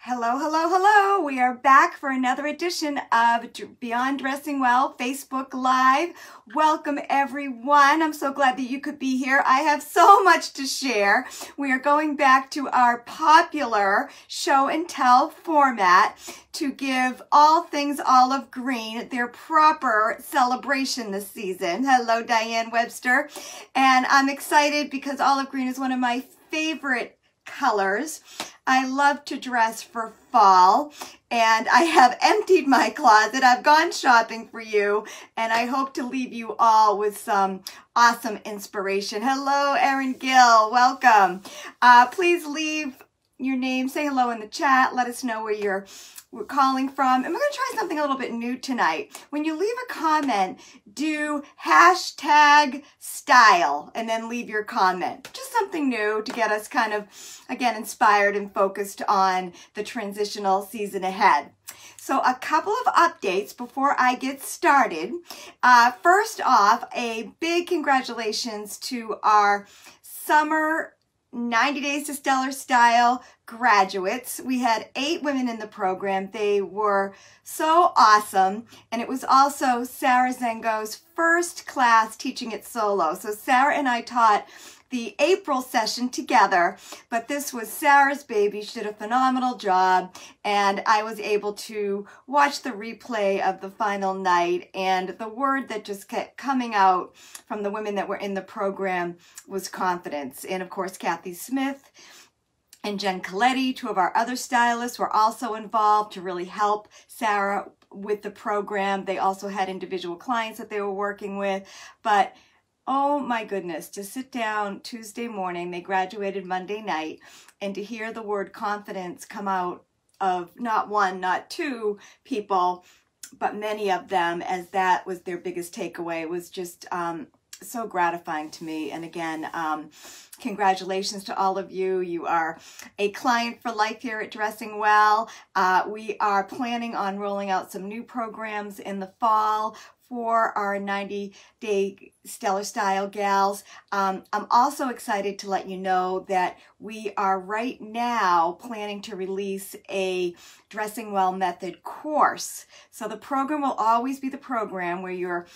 Hello, hello, hello. We are back for another edition of Beyond Dressing Well Facebook Live. Welcome, everyone. I'm so glad that you could be here. I have so much to share. We are going back to our popular show and tell format to give all things olive green their proper celebration this season. Hello, Diane Webster. And I'm excited because olive green is one of my favorite colors. I love to dress for fall, and I have emptied my closet. I've gone shopping for you, and I hope to leave you all with some awesome inspiration. Hello, Erin Gill. Welcome. Please leave your name, say hello in the chat, let us know where you're calling from. And we're going to try something a little bit new tonight. When you leave a comment, do hashtag style and then leave your comment. Just something new to get us kind of, again, inspired and focused on the transitional season ahead. So a couple of updates before I get started. First off, a big congratulations to our summer 90 Days to Stellar Style graduates. We had 8 women in the program. They were so awesome. And it was also Sarah Zengo's first class teaching it solo. So Sarah and I taught the April session together, but this was Sarah's baby. She did a phenomenal job, and I was able to watch the replay of the final night, and the word that just kept coming out from the women that were in the program was confidence. And of course, Kathy Smith and Jen Coletti, 2 of our other stylists, were also involved to really help Sarah with the program. They also had individual clients that they were working with, but oh my goodness, to sit down Tuesday morning, they graduated Monday night, and to hear the word confidence come out of not 1, not 2 people, but many of them, as that was their biggest takeaway, was just so gratifying to me. And again, congratulations to all of you. You are a client for life here at Dressing Well. We are planning on rolling out some new programs in the fall for our 90-day Stellar Style gals. I'm also excited to let you know that we are right now planning to release a Dressing Well method course. So the program will always be the program where you're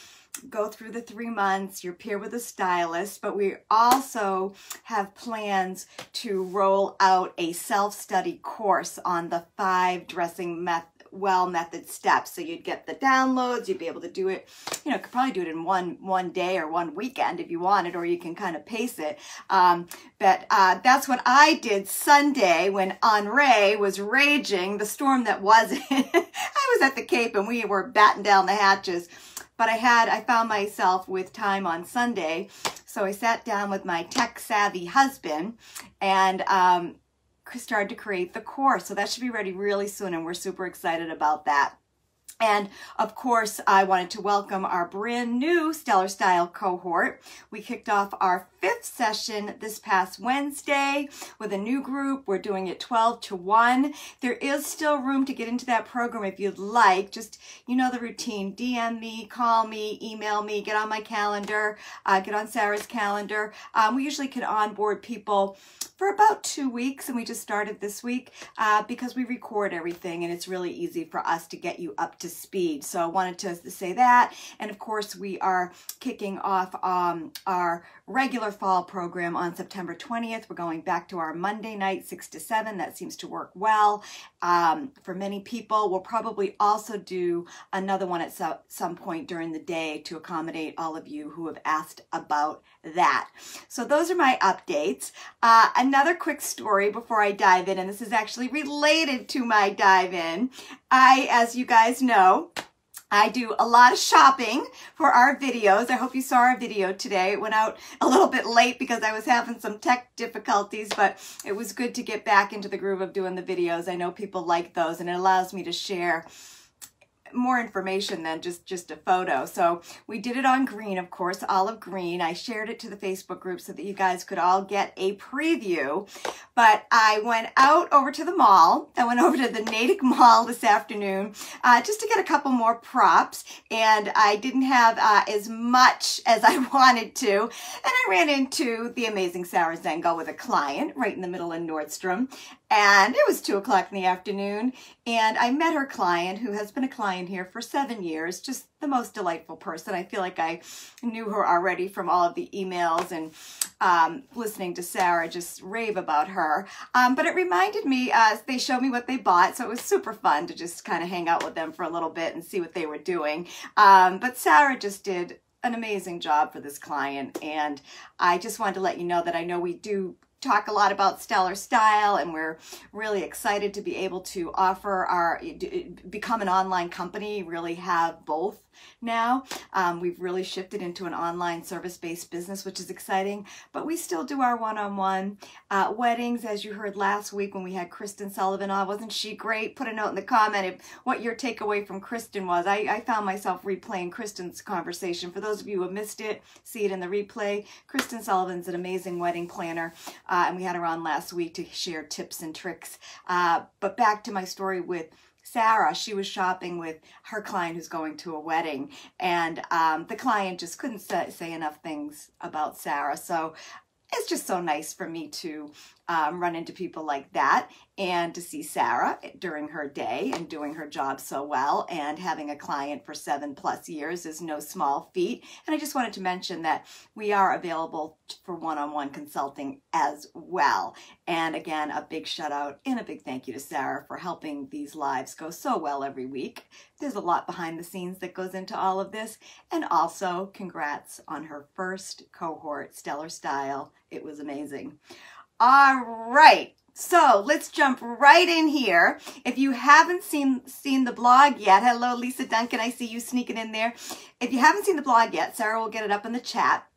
go through the 3 months, you're paired with a stylist, but we also have plans to roll out a self-study course on the 5 dressing well method steps. So you'd get the downloads, you'd be able to do it, you know, could probably do it in one day or one weekend if you wanted, or you can kind of pace it. But that's what I did Sunday when Henri was raging, the storm that wasn't. I was at the Cape and we were batting down the hatches. But I found myself with time on Sunday, so I sat down with my tech-savvy husband and started to create the course. So that should be ready really soon, and we're super excited about that. And of course, I wanted to welcome our brand new Stellar Style cohort. We kicked off our 5th session this past Wednesday with a new group. We're doing it 12 to 1. There is still room to get into that program if you'd like. Just, you know the routine. DM me, call me, email me, get on my calendar, get on Sarah's calendar. We usually can onboard people for about 2 weeks, and we just started this week because we record everything, and it's really easy for us to get you up to speed. So I wanted to say that. And of course, we are kicking off our regular fall program on September 20th. We're going back to our Monday night, 6 to 7. That seems to work well for many people. We'll probably also do another one at some point during the day to accommodate all of you who have asked about that. So those are my updates. Another quick story before I dive in, and this is actually related to my dive in. As you guys know, I do a lot of shopping for our videos. I hope you saw our video today. It went out a little bit late because I was having some tech difficulties, but it was good to get back into the groove of doing the videos. I know people like those, and it allows me to share more information than just a photo. So we did it on green, of course, olive green. I shared it to the Facebook group so that you guys could all get a preview. But I went out over to the mall. I went over to the Natick Mall this afternoon just to get a couple more props. And I didn't have as much as I wanted to. And I ran into the amazing Sarah Zengo with a client right in the middle of Nordstrom. and it was 2 o'clock in the afternoon, and I met her client, who has been a client here for 7 years, just the most delightful person. I feel like I knew her already from all of the emails and listening to Sarah just rave about her. But it reminded me, they showed me what they bought, so it was super fun to just kind of hang out with them for a little bit and see what they were doing. But Sarah just did an amazing job for this client, and I just wanted to let you know that I know we do talk a lot about stellar style, and we're really excited to be able to offer become an online company, really have both now. We've really shifted into an online service-based business, which is exciting, but we still do our one-on-one weddings, as you heard last week when we had Kristen Sullivan on. Wasn't she great? Put a note in the comment of what your takeaway from Kristen was. I found myself replaying Kristen's conversation. For those of you who have missed it, see it in the replay. Kristen Sullivan's an amazing wedding planner, and we had her on last week to share tips and tricks. But back to my story with Sarah. She was shopping with her client who's going to a wedding, and the client just couldn't say enough things about Sarah. So it's just so nice for me to run into people like that, and to see Sarah during her day and doing her job so well, and having a client for 7+ years is no small feat. And I just wanted to mention that we are available for one-on-one consulting as well. And again, a big shout out and a big thank you to Sarah for helping these lives go so well every week. There's a lot behind the scenes that goes into all of this. And also congrats on her first cohort, Stellar Style. It was amazing. All right, so let's jump right in here. If you haven't seen the blog yet, hello Lisa Duncan, I see you sneaking in there. If you haven't seen the blog yet, Sarah will get it up in the chat.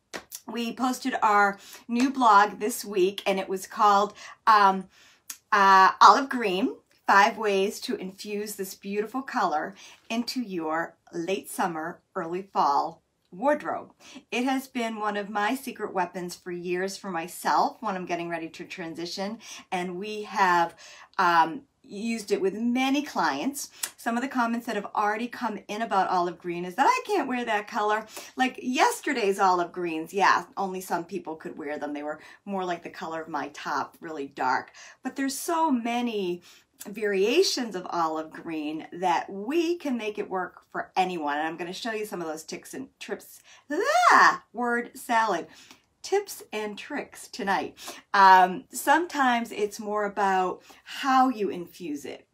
We posted our new blog this week, and it was called Olive Green, 5 Ways to Infuse This Beautiful Color into Your Late Summer, Early Fall wardrobe. It has been one of my secret weapons for years for myself when I'm getting ready to transition, and we have used it with many clients. Some of the comments that have already come in about olive green is that I can't wear that color. Like yesterday's olive greens, yeah, only some people could wear them. They were more like the color of my top, really dark. But there's so many variations of olive green that we can make it work for anyone. And I'm going to show you some of those tips and tricks. Word salad. Tips and tricks tonight. Sometimes it's more about how you infuse it.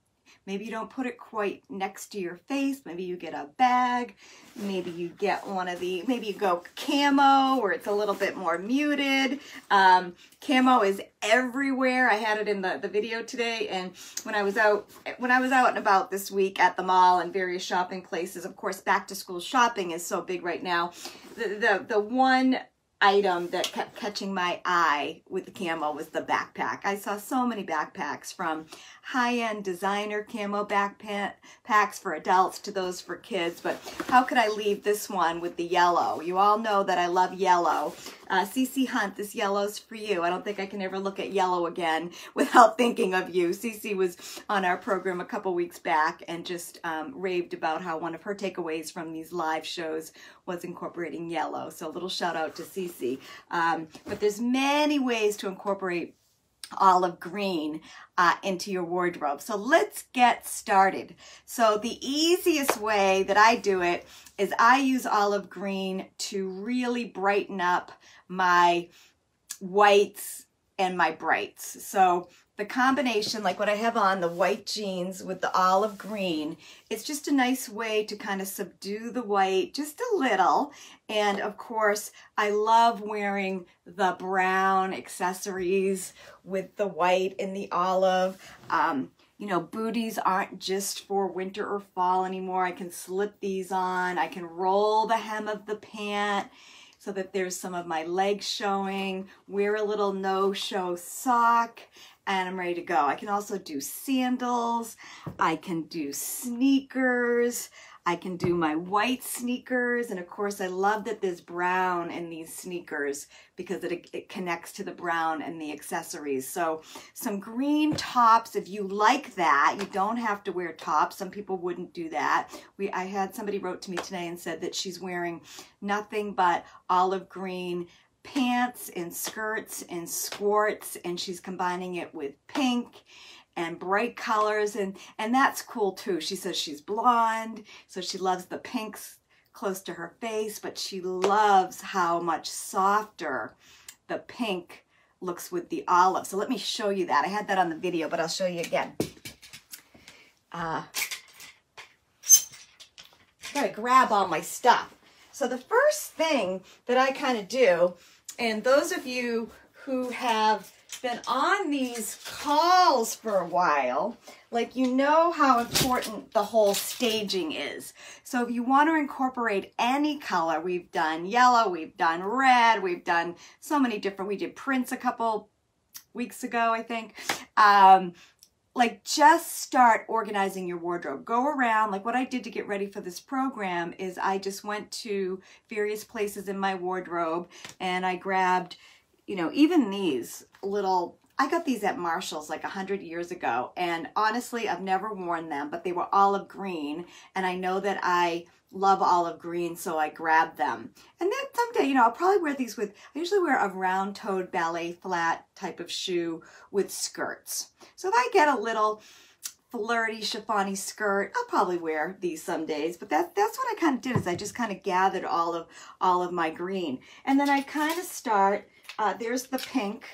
Maybe you don't put it quite next to your face. Maybe you get a bag. Maybe you get one of the, maybe you go camo where it's a little bit more muted. Camo is everywhere. I had it in the video today, and when I was out and about this week at the mall and various shopping places, of course, back to school shopping is so big right now. The one item that kept catching my eye with the camo was the backpack. I saw so many backpacks, from high-end designer camo backpacks for adults to those for kids, but how could I leave this one with the yellow? You all know that I love yellow. CC Hunt, this yellow's for you. I don't think I can ever look at yellow again without thinking of you. CC was on our program a couple weeks back and just raved about how one of her takeaways from these live shows was incorporating yellow. So a little shout out to CC. But there's many ways to incorporate olive green into your wardrobe. So let's get started. So the easiest way that I do it is I use olive green to really brighten up my whites and my brights. So the combination, like what I have on, the white jeans with the olive green, it's just a nice way to kind of subdue the white just a little. And of course, I love wearing the brown accessories with the white and the olive. You know, booties aren't just for winter or fall anymore. I can slip these on. I can roll the hem of the pant so that there's some of my legs showing, wear a little no-show sock, and I'm ready to go. I can also do sandals. I can do sneakers. I can do my white sneakers. And of course, I love that there's brown in these sneakers because it connects to the brown and the accessories. So some green tops, if you like that. You don't have to wear tops. Some people wouldn't do that. I had somebody wrote to me today and said that she's wearing nothing but olive green pants and skirts and skirts, and she's combining it with pink and bright colors, and that's cool too. She says she's blonde, so she loves the pinks close to her face, but she loves how much softer the pink looks with the olive. So let me show you that. I had that on the video, but I'll show you again. Gotta grab all my stuff. So the first thing that I kind of do, and those of you who have been on these calls for a while, like, you know how important the whole staging is. So if you want to incorporate any color, we've done yellow, we've done red, we've done so many different, we did prints a couple weeks ago, I think. Like, just start organizing your wardrobe. Go around, like what I did to get ready for this program is I just went to various places in my wardrobe and I grabbed, you know, even these little, I got these at Marshall's like 100 years ago, and honestly, I've never worn them, but they were olive green, and I know that I love olive green, so I grabbed them. And then someday, you know, I'll probably wear these with, I usually wear a round-toed ballet flat type of shoe with skirts. So if I get a little flirty chiffony skirt, I'll probably wear these some days, but that's what I kind of did, is I just kind of gathered all of my green. And then I kind of start, there's the pink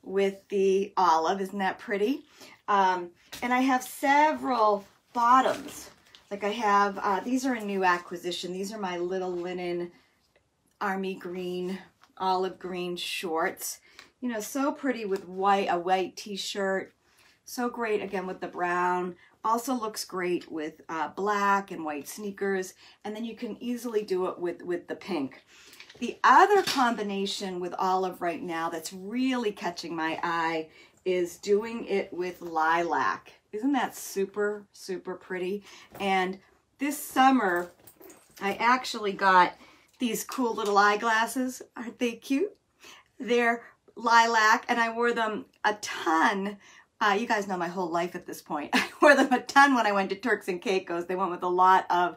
with the olive, isn't that pretty? And I have several bottoms. Like I have, these are a new acquisition. These are my little linen army green, olive green shorts. You know, so pretty with white, a white t-shirt. So great again with the brown. Also looks great with black and white sneakers. And then you can easily do it with the pink. The other combination with olive right now that's really catching my eye is doing it with lilac. Isn't that super, super pretty? And this summer, I actually got these cool little eyeglasses. Aren't they cute? They're lilac, and I wore them a ton. You guys know my whole life at this point. I wore them a ton when I went to Turks and Caicos. They went with a lot of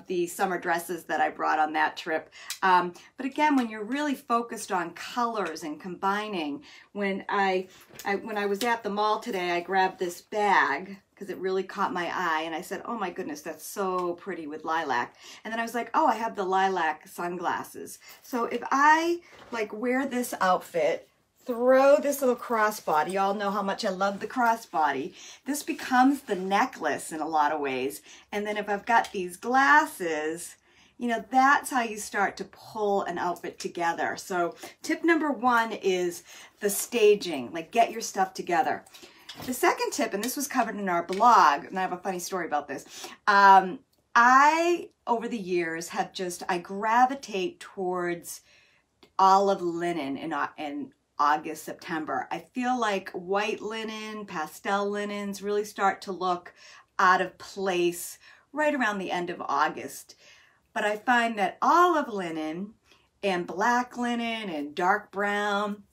the summer dresses that I brought on that trip. But again, when you're really focused on colors and combining, when I was at the mall today, I grabbed this bag because it really caught my eye, and I said, oh my goodness, that's so pretty with lilac. And then I was like, oh, I have the lilac sunglasses. So if I like wear this outfit, throw this little crossbody. Y'all know how much I love the crossbody. This becomes the necklace in a lot of ways. And then if I've got these glasses, you know, that's how you start to pull an outfit together. So tip number one is the staging, like get your stuff together. The second tip, and this was covered in our blog, and I have a funny story about this. I, over the years, have just, I gravitate towards olive linen in August, September. I feel like white linen, pastel linens really start to look out of place right around the end of August. But I find that olive linen and black linen and dark brown,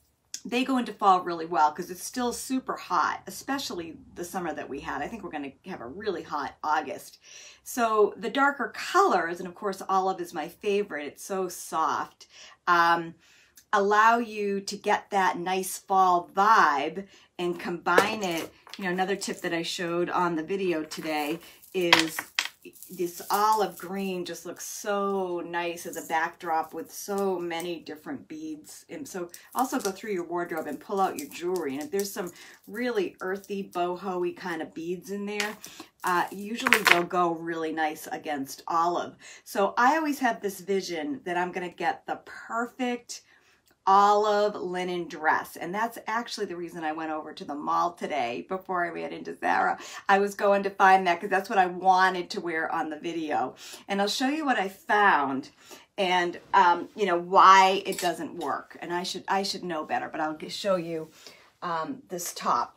they go into fall really well because it's still super hot, especially the summer that we had. I think we're going to have a really hot August. So the darker colors, and of course olive is my favorite, it's so soft, allow you to get that nice fall vibe and combine it. You know, another tip that I showed on the video today is this olive green just looks so nice as a backdrop with so many different beads. And so also go through your wardrobe and pull out your jewelry. And if there's some really earthy, boho-y kind of beads in there, usually they'll go really nice against olive. So I always have this vision that I'm going to get the perfect olive linen dress, and that's actually the reason I went over to the mall today before I ran into Zara. I was going to find that because that's what I wanted to wear on the video, and I'll show you what I found and you know why it doesn't work. And I should know better, but I'll show you this top.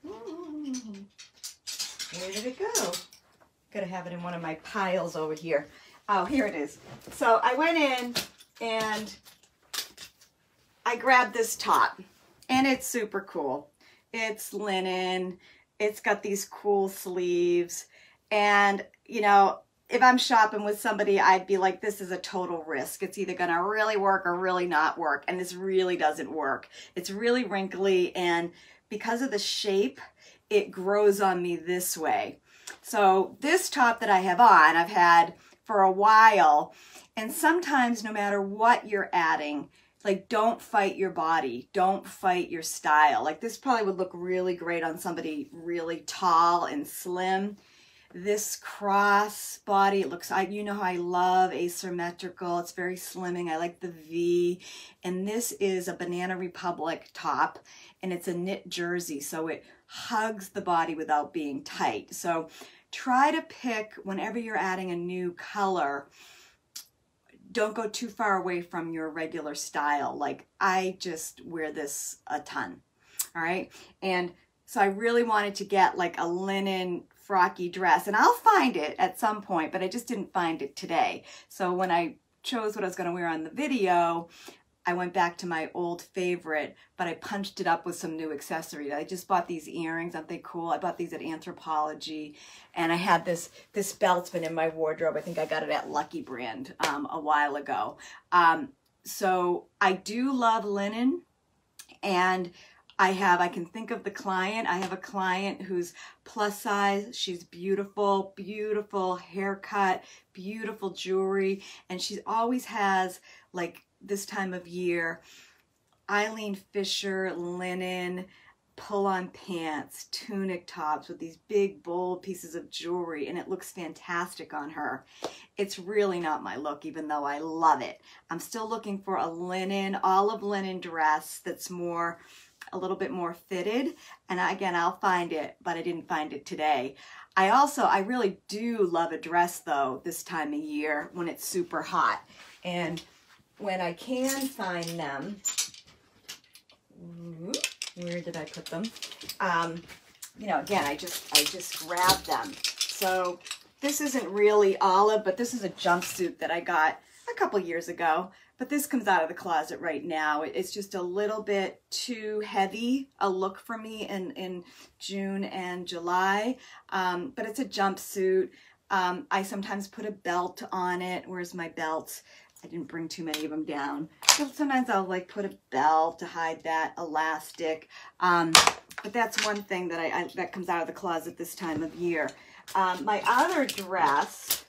Where did it go? Gotta have it in one of my piles over here. Oh, here it is. So I went in and I grabbed this top, and it's super cool. It's linen. It's got these cool sleeves, and you know, if I'm shopping with somebody, I'd be like, this is a total risk. It's either gonna really work or really not work. And this really doesn't work. It's really wrinkly, and because of the shape, it grows on me this way. So this top that I have on, I've had for a while. And sometimes no matter what you're adding, like, don't fight your body. Don't fight your style. Like, this probably would look really great on somebody really tall and slim. This cross body, it looks, you know how I love asymmetrical. It's very slimming. I like the V. And this is a Banana Republic top, and it's a knit jersey, so it hugs the body without being tight. So try to pick, whenever you're adding a new color, don't go too far away from your regular style. Like, I just wear this a ton, all right? And so I really wanted to get like a linen frocky dress, and I'll find it at some point, but I just didn't find it today. So when I chose what I was gonna wear on the video, I went back to my old favorite, but I punched it up with some new accessories. I just bought these earrings. Aren't they cool? I bought these at Anthropologie, and I had this belt's been in my wardrobe. I think I got it at Lucky Brand a while ago. So I do love linen, and I can think of the client. I have a client who's plus size. She's beautiful, beautiful haircut, beautiful jewelry, and she always has, like, this time of year, Eileen Fisher linen pull-on pants, tunic tops with these big bold pieces of jewelry, and it looks fantastic on her. It's really not my look, even though I love it. I'm still looking for a linen, olive linen dress that's a little bit more fitted, and again, I'll find it, but I didn't find it today. I really do love a dress though this time of year when it's super hot, and when I can find them, where did I put them? You know, again, I just grabbed them. So this isn't really olive, but this is a jumpsuit that I got a couple years ago. But this comes out of the closet right now. It's just a little bit too heavy a look for me in June and July. But it's a jumpsuit. I sometimes put a belt on it. Where's my belt? I didn't bring too many of them down. So sometimes I'll like put a belt to hide that elastic. But that's one thing that that comes out of the closet this time of year. My other dress,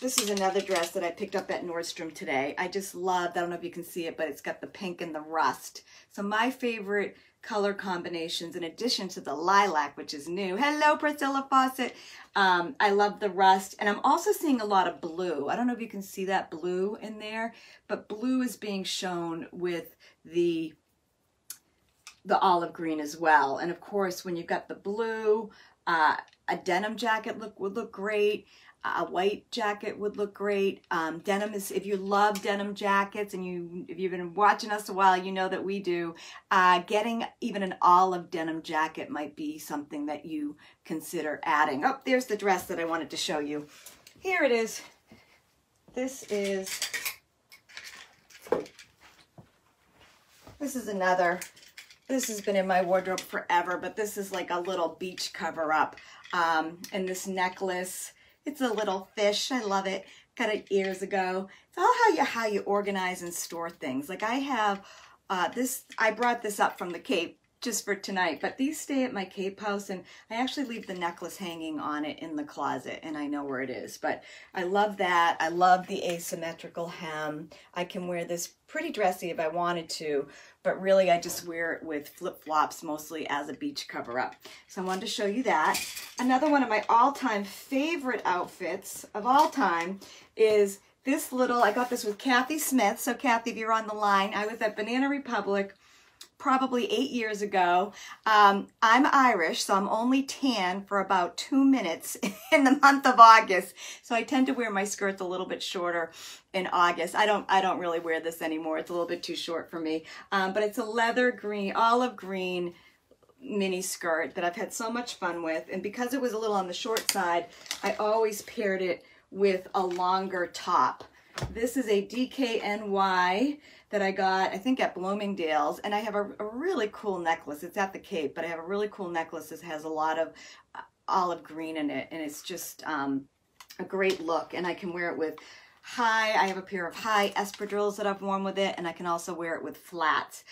this is another dress that I picked up at Nordstrom today. I just loved, I don't know if you can see it, but it's got the pink and the rust. So my favorite color combinations, in addition to the lilac, which is new. Hello, Priscilla Fawcett. I love the rust, and I'm also seeing a lot of blue. I don't know if you can see that blue in there, but blue is being shown with the olive green as well. And of course, when you've got the blue, a denim jacket would look great. A white jacket would look great. Denim is, if you love denim jackets, and if you've been watching us a while, you know that we do. Getting even an olive denim jacket might be something that you consider adding. Oh, there's the dress that I wanted to show you. Here it is. This is another. This has been in my wardrobe forever, but this is like a little beach cover-up. And this necklace. It's a little fish. I love it. Got it years ago. It's all how you organize and store things. Like I have this. I brought this up from the Cape just for tonight, but these stay at my Cape house, and I actually leave the necklace hanging on it in the closet, and I know where it is. But I love that. I love the asymmetrical hem. I can wear this pretty dressy if I wanted to, but really I just wear it with flip-flops mostly as a beach cover-up. So I wanted to show you that. Another one of my all-time favorite outfits of all time is this little, I got this with Kathy Smith. So Kathy, if you're on the line, I was at Banana Republic probably 8 years ago. I'm Irish, so I'm only tan for about 2 minutes in the month of August. So I tend to wear my skirts a little bit shorter in August. I don't really wear this anymore. It's a little bit too short for me. But it's a leather green, olive green mini skirt that I've had so much fun with. And because it was a little on the short side, I always paired it with a longer top. This is a DKNY that I got, I think, at Bloomingdale's, and I have a really cool necklace. It's at the Cape, but I have a really cool necklace that has a lot of olive green in it, and it's just a great look. And I can wear it with I have a pair of high espadrilles that I've worn with it, and I can also wear it with flats.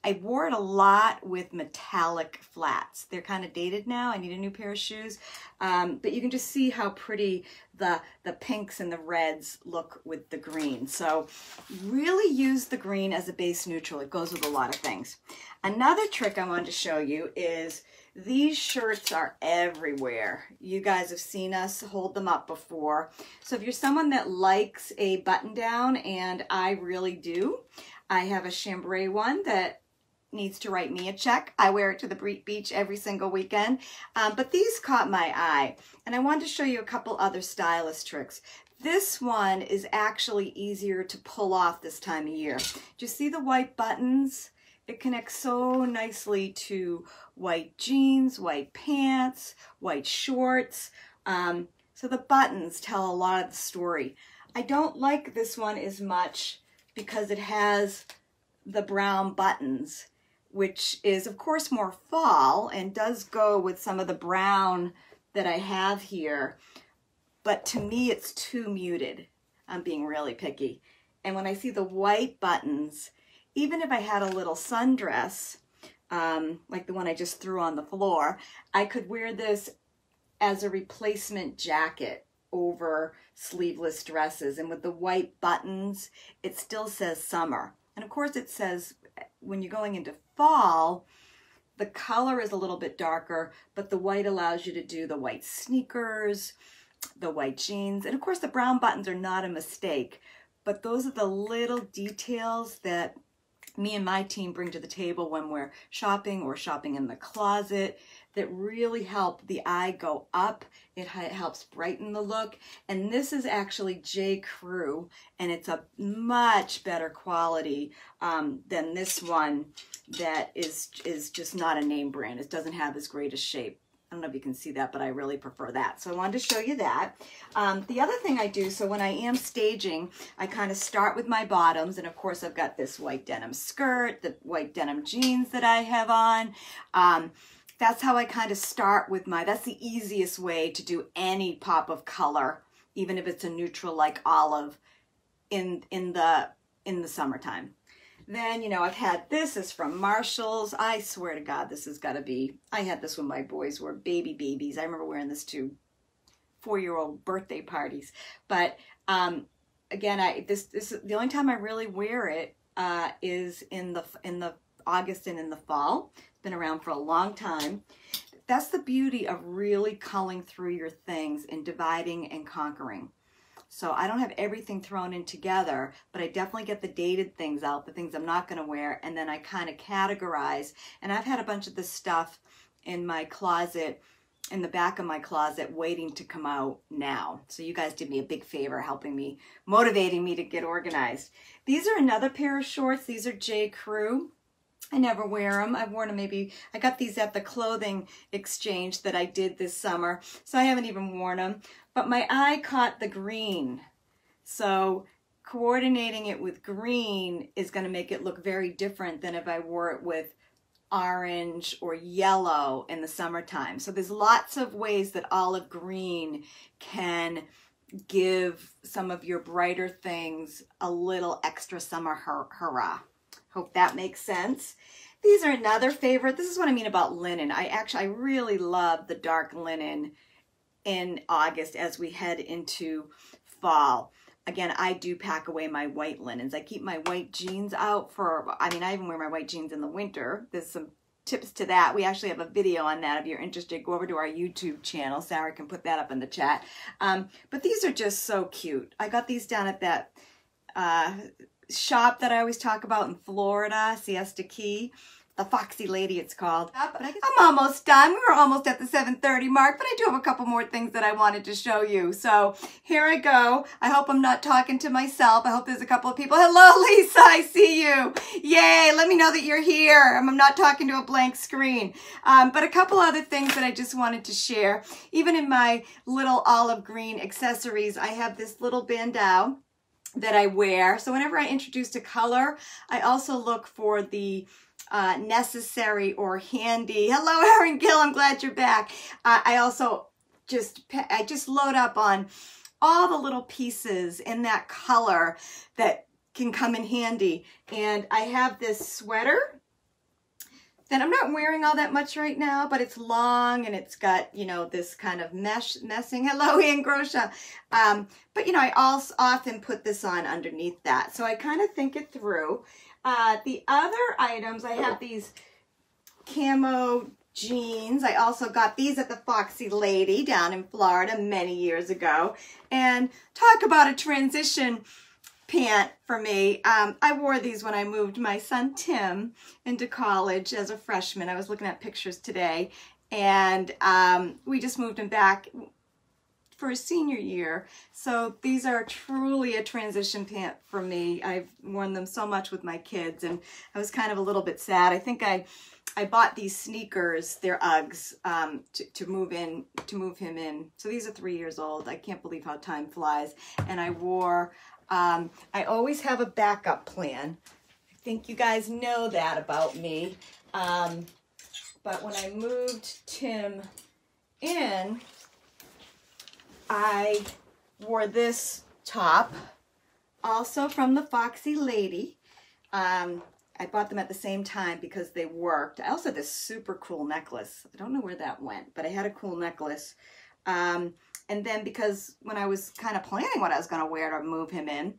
I wore it a lot with metallic flats. They're kind of dated now. I need a new pair of shoes. But you can just see how pretty the pinks and the reds look with the green. So really use the green as a base neutral. It goes with a lot of things. Another trick I wanted to show you is these shirts are everywhere. You guys have seen us hold them up before. So if you're someone that likes a button down, and I really do, I have a chambray one that needs to write me a check. I wear it to the beach every single weekend. But these caught my eye, and I wanted to show you a couple other stylist tricks. This one is actually easier to pull off this time of year. Do you see the white buttons? It connects so nicely to white jeans, white pants, white shorts. So the buttons tell a lot of the story. I don't like this one as much because it has the brown buttons, which is of course more fall and does go with some of the brown that I have here. But to me, it's too muted. I'm being really picky. And when I see the white buttons, even if I had a little sundress, like the one I just threw on the floor, I could wear this as a replacement jacket over sleeveless dresses. And with the white buttons, it still says summer. And of course it says when you're going into fall, the color is a little bit darker, but the white allows you to do the white sneakers, the white jeans. And of course the brown buttons are not a mistake, but those are the little details that me and my team bring to the table when we're shopping or shopping in the closet that really help the eye go up. It helps brighten the look. And this is actually J. Crew, and it's a much better quality than this one that is just not a name brand. It doesn't have as great a shape. I don't know if you can see that, but I really prefer that. So I wanted to show you that. The other thing I do, so when I am staging, I kind of start with my bottoms. And of course, I've got this white denim skirt, the white denim jeans that I have on. That's how I kind of start with that's the easiest way to do any pop of color, even if it's a neutral like olive in the summertime. Then, you know, I've had this is from Marshall's. I swear to God, this has got to be, I had this when my boys were babies. I remember wearing this to 4-year-old birthday parties. But again, this the only time I really wear it is in the August and in the fall. It's been around for a long time. That's the beauty of really culling through your things and dividing and conquering. So I don't have everything thrown in together, but I definitely get the dated things out, the things I'm not going to wear, and then I kind of categorize. And I've had a bunch of this stuff in my closet, in the back of my closet, waiting to come out now. So you guys did me a big favor helping me, motivating me to get organized. These are another pair of shorts. These are J. Crew. I never wear them. I've worn them maybe, I got these at the clothing exchange that I did this summer, so I haven't even worn them. But my eye caught the green. So coordinating it with green is going to make it look very different than if I wore it with orange or yellow in the summertime. So there's lots of ways that olive green can give some of your brighter things a little extra summer hurrah. Hope that makes sense. These are another favorite. This is what I mean about linen. I really love the dark linen in August as we head into fall. Again, I do pack away my white linens. I keep my white jeans out for, I even wear my white jeans in the winter. There's some tips to that. We actually have a video on that. If you're interested, go over to our YouTube channel. Sarah can put that up in the chat. But these are just so cute. I got these down at that shop that I always talk about in Florida, Siesta Key. The Foxy Lady, it's called. I'm almost done. We were almost at the 7:30 mark, but I do have a couple more things that I wanted to show you. So here I go. I hope I'm not talking to myself. I hope there's a couple of people. Hello, Lisa. I see you. Yay. Let me know that you're here. I'm not talking to a blank screen. But a couple other things that I just wanted to share. Even in my little olive green accessories, I have this little bandeau that I wear. So whenever I introduce a color, I also look for the necessary or handy. Hello, Erin Gill. I'm glad you're back. I also I just load up on all the little pieces in that color that can come in handy. And I have this sweater that I'm not wearing all that much right now, but it's long and it's got, you know, this kind of messing. Hello, Ian Grosha. But, you know, I also often put this on underneath that. So I kind of think it through. The other items, I have these Camo Jeans. I also got these at the Foxy Lady down in Florida many years ago. And talk about a transition pant for me. I wore these when I moved my son Tim into college as a freshman. I was looking at pictures today, and we just moved him back for his senior year. So these are truly a transition pant for me. I've worn them so much with my kids, and I was kind of a little bit sad. I think I bought these sneakers, they're Uggs, to move him in. So these are 3 years old. I can't believe how time flies. And I wore, I always have a backup plan. I think you guys know that about me. But when I moved Tim in, I wore this top, also from the Foxy Lady. I bought them at the same time because they worked. I also had this super cool necklace. I don't know where that went, but I had a cool necklace. And then because when I was kind of planning what I was going to wear to move him in,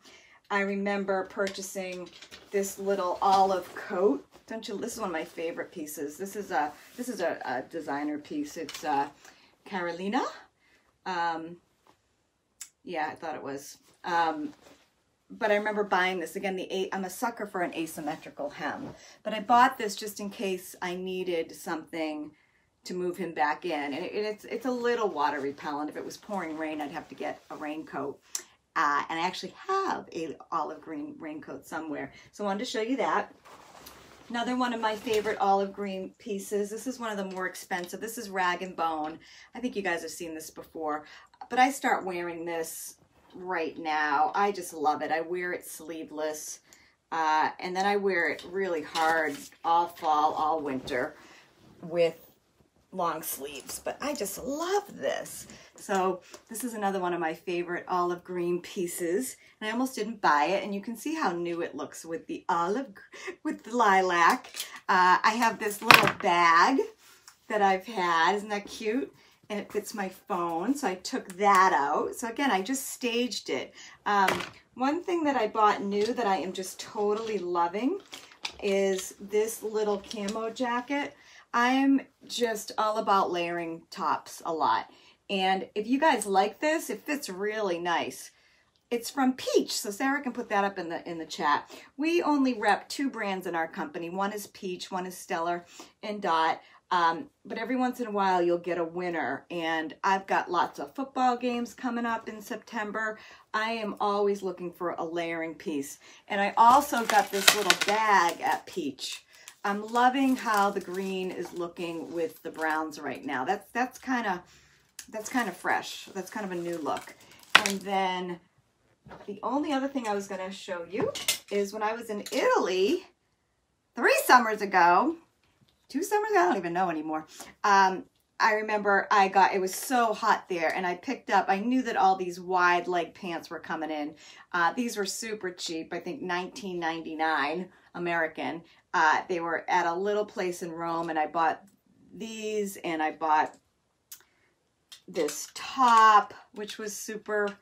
I remember purchasing this little olive coat. Don't you? This is one of my favorite pieces. This is a designer piece. It's Carolina. Yeah, I thought it was. But I remember buying this. Again, I'm a sucker for an asymmetrical hem. But I bought this just in case I needed something to move him back in. And it's a little water repellent. If it was pouring rain, I'd have to get a raincoat. And I actually have a olive green raincoat somewhere. So I wanted to show you that. Another one of my favorite olive green pieces. This is one of the more expensive. This is Rag & Bone. I think you guys have seen this before. But I start wearing this right now. I just love it. I wear it sleeveless, and then I wear it really hard all fall, all winter with long sleeves. But I just love this. So this is another one of my favorite olive green pieces, and I almost didn't buy it, and you can see how new it looks with the with the lilac. I have this little bag that I've had. Isn't that cute? And it fits my phone, so I took that out. So again, I just staged it. One thing that I bought new that I am just totally loving is this little camo jacket. I'm just all about layering tops a lot. And if you guys like this, it fits really nice. It's from Peach, so Sarah can put that up in the chat. We only rep 2 brands in our company. One is Peach, one is Stellar and Dot. But every once in a while you'll get a winner, and I've got lots of football games coming up in September. I am always looking for a layering piece. And I also got this little bag at Peach. I'm loving how the green is looking with the browns right now. That's kind of fresh. That's kind of a new look. And then the only other thing I was going to show you is when I was in Italy 3 summers ago, 2 summers ago, I don't even know anymore. I remember it was so hot there, and I picked up, I knew that all these wide leg pants were coming in. These were super cheap, I think $19.99 American. They were at a little place in Rome, and I bought these, and I bought this top, which was super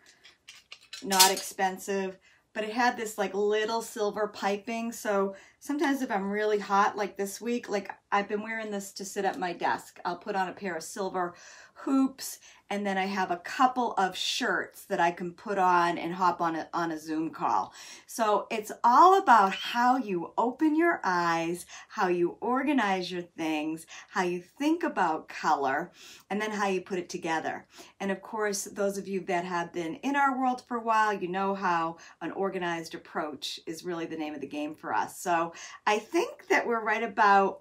not expensive. But it had this like little silver piping. So sometimes if I'm really hot, like this week, like I've been wearing this to sit at my desk. I'll put on a pair of silver hoops, and then I have a couple of shirts that I can put on and hop on a Zoom call. So it's all about how you open your eyes, how you organize your things, how you think about color, and then how you put it together. And of course, those of you that have been in our world for a while, you know how an organized approach is really the name of the game for us. So I think that we're right about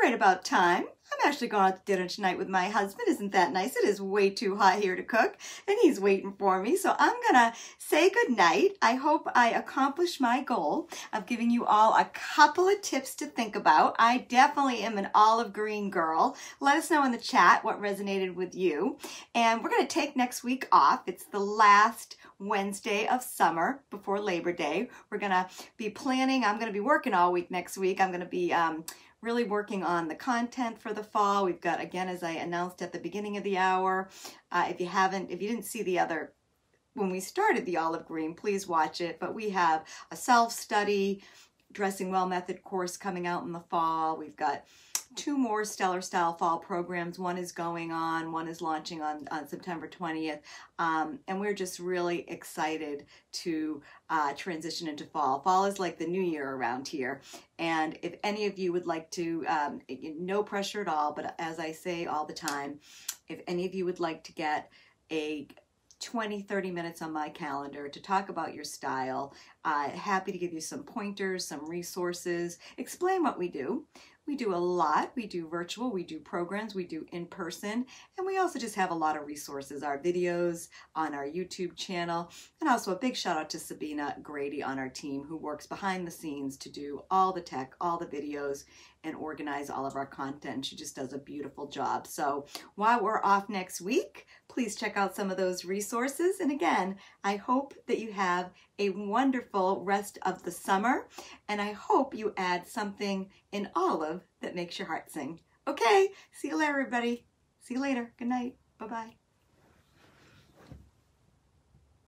right about time. I'm actually going out to dinner tonight with my husband. Isn't that nice? It is way too hot here to cook, and he's waiting for me. So I'm going to say goodnight. I hope I accomplished my goal of giving you all a couple of tips to think about. I definitely am an olive green girl. Let us know in the chat what resonated with you. And we're going to take next week off. It's the last Wednesday of summer before Labor Day. We're going to be planning. I'm going to be working all week next week. I'm going to be really working on the content for the fall. We've got, again, as I announced at the beginning of the hour, if you didn't see the other, when we started the Olive Green, please watch it. But we have a self-study dressing well method course coming out in the fall. We've got 2 more Stellar Style fall programs. One is going on, one is launching on September 20th. And we're just really excited to transition into fall. Fall is like the new year around here. And if any of you would like to, no pressure at all, but as I say all the time, if any of you would like to get a 20-30 minutes on my calendar to talk about your style, happy to give you some pointers, some resources, explain what we do. We do a lot. We do virtual, we do programs, we do in person, and we also just have a lot of resources, our videos on our YouTube channel, and also a big shout out to Sabina Grady on our team who works behind the scenes to do all the tech, all the videos, and organize all of our content. She just does a beautiful job. So while we're off next week, please check out some of those resources. And again, I hope that you have a wonderful rest of the summer, and I hope you add something in olive that makes your heart sing. Okay, see you later, everybody. See you later. Good night. Bye-bye.